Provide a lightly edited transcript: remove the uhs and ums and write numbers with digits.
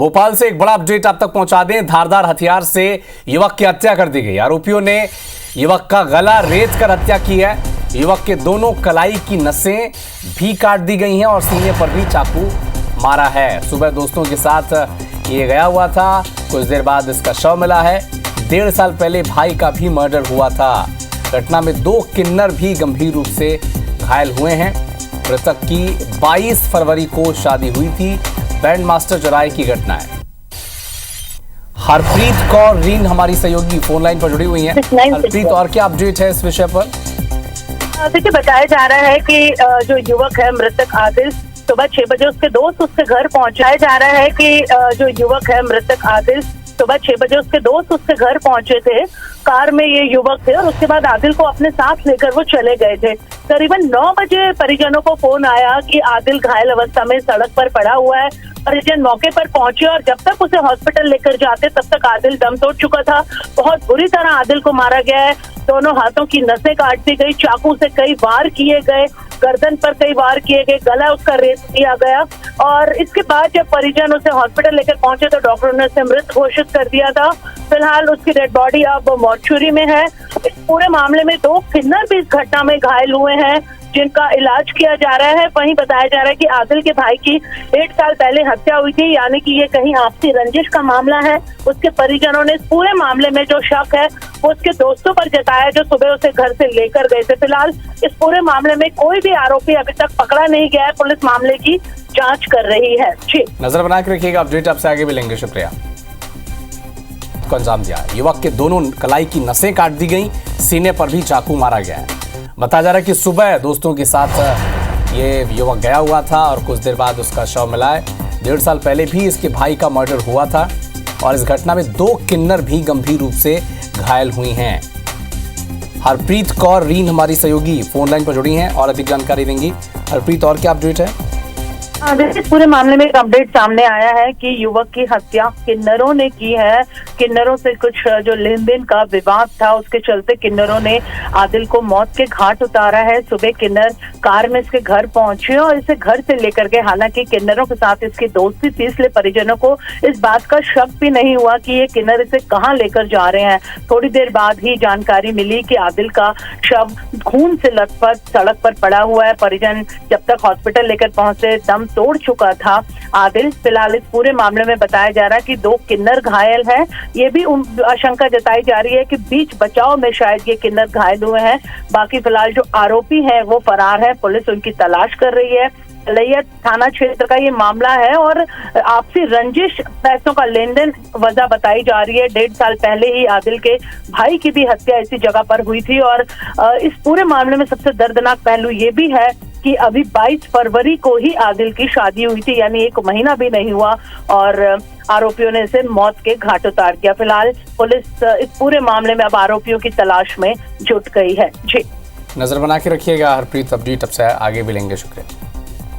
भोपाल से एक बड़ा अपडेट आप तक पहुंचा दें। धारदार हथियार से युवक की हत्या कर दी गई। आरोपियों ने युवक का गला रेत कर हत्या की है। युवक के दोनों कलाई की नसें भी काट दी गई हैं और सीने पर भी चाकू मारा है। सुबह दोस्तों के साथ ये गया हुआ था, कुछ देर बाद इसका शव मिला है। 1.5 साल पहले भाई का भी मर्डर हुआ था। घटना में 2 किन्नर भी गंभीर रूप से घायल हुए हैं। मृतक की 22 फरवरी को शादी हुई थी। बैंड मास्टर चौराहे की घटना है। हरप्रीत कौर रीन हमारी सहयोगी फोन लाइन पर जुड़ी हुई हैं। हरप्रीत, और क्या अपडेट है इस विषय पर? देखिए, बताया जा रहा है कि जो युवक है मृतक आदिल, सुबह 6 बजे उसके दोस्त उसके घर पहुंचाया जा रहा है कि जो युवक है मृतक आदिल, सुबह 6 बजे उसके दोस्त उसके घर पहुंचे थे। कार में ये युवक थे और उसके बाद आदिल को अपने साथ लेकर वो चले गए थे। करीबन 9 बजे परिजनों को फोन आया कि आदिल घायल अवस्था में सड़क पर पड़ा हुआ है। परिजन मौके पर पहुंचे और जब तक उसे हॉस्पिटल लेकर जाते तब तक आदिल दम तोड़ चुका था। बहुत बुरी तरह आदिल को मारा गया है। दोनों हाथों की नसें काट दी गई, चाकू से कई वार किए गए, गर्दन पर कई वार किए गए, गला उसका रेत दिया गया। और इसके बाद जब परिजन उसे हॉस्पिटल लेकर पहुंचे तो डॉक्टरों ने उसे मृत घोषित कर दिया था। फिलहाल उसकी डेड बॉडी अब मॉर्चुरी में है। इस पूरे मामले में 2 किन्नर भी इस घटना में घायल हुए हैं जिनका इलाज किया जा रहा है। वहीं बताया जा रहा है कि आदिल के भाई की 1.5 साल पहले हत्या हुई थी, यानी कि ये कहीं आपसी रंजिश का मामला है। उसके परिजनों ने इस पूरे मामले में जो शक है वो उसके दोस्तों पर जताया जो सुबह उसे घर से लेकर गए थे। फिलहाल इस पूरे मामले में कोई भी आरोपी अभी तक पकड़ा नहीं गया है। पुलिस मामले की जाँच कर रही है। जी, नजर बना के रखिएगा, अपडेट आपसे आगे मिलेंगे। शुक्रिया। को अंजाम दिया। युवक के दोनों कलाई की नसें काट दी गई, सीने पर भी चाकू मारा गया है। बताया जा रहा है कि सुबह दोस्तों के साथ ये युवक गया हुआ था और कुछ देर बाद उसका शव मिला है। 1.5 साल पहले भी इसके भाई का मर्डर हुआ था और इस घटना में 2 किन्नर भी गंभीर रूप से घायल हुई हैं। हरप्रीत कौर रीन हमारी सहयोगी फोन लाइन पर जुड़ी हैं और अधिक जानकारी देंगी। हरप्रीत, और क्या अपडेट है? इस पूरे मामले में एक अपडेट सामने आया है कि युवक की हत्या किन्नरों ने की है। किन्नरों से कुछ जो लेन देन का विवाद था उसके चलते किन्नरों ने आदिल को मौत के घाट उतारा है। सुबह किन्नर कार में इसके घर पहुंचे और इसे घर से लेकर गए। हालांकि किन्नरों के साथ इसकी दोस्ती थी, इसलिए परिजनों को इस बात का शक भी नहीं हुआ कि ये किन्नर इसे कहाँ लेकर जा रहे हैं। थोड़ी देर बाद ही जानकारी मिली कि आदिल का शव खून से लथपथ सड़क पर पड़ा हुआ है। परिजन जब तक हॉस्पिटल लेकर पहुंचे दम तोड़ चुका था आदिल। फिलहाल इस पूरे मामले में बताया जा रहा है कि 2 किन्नर घायल हैं। ये भी आशंका जताई जा रही है कि बीच बचाव में शायद ये किन्नर घायल हुए हैं। बाकी फिलहाल जो आरोपी हैं वो फरार है। पुलिस उनकी तलाश कर रही है। लैया थाना क्षेत्र का ये मामला है और आपसी रंजिश, पैसों का लेन देन वजह बताई जा रही है। 1.5 साल पहले ही आदिल के भाई की भी हत्या इसी जगह पर हुई थी। और इस पूरे मामले में सबसे दर्दनाक पहलू ये भी है कि अभी 22 फरवरी को ही आदिल की शादी हुई थी, यानी 1 महीना भी नहीं हुआ और आरोपियों ने इसे मौत के घाट उतार दिया। फिलहाल पुलिस इस पूरे मामले में अब आरोपियों की तलाश में जुट गई है। जी, नजर बना के रखिएगा हरप्रीत, अपडेट अब से आगे मिलेंगे। शुक्रिया।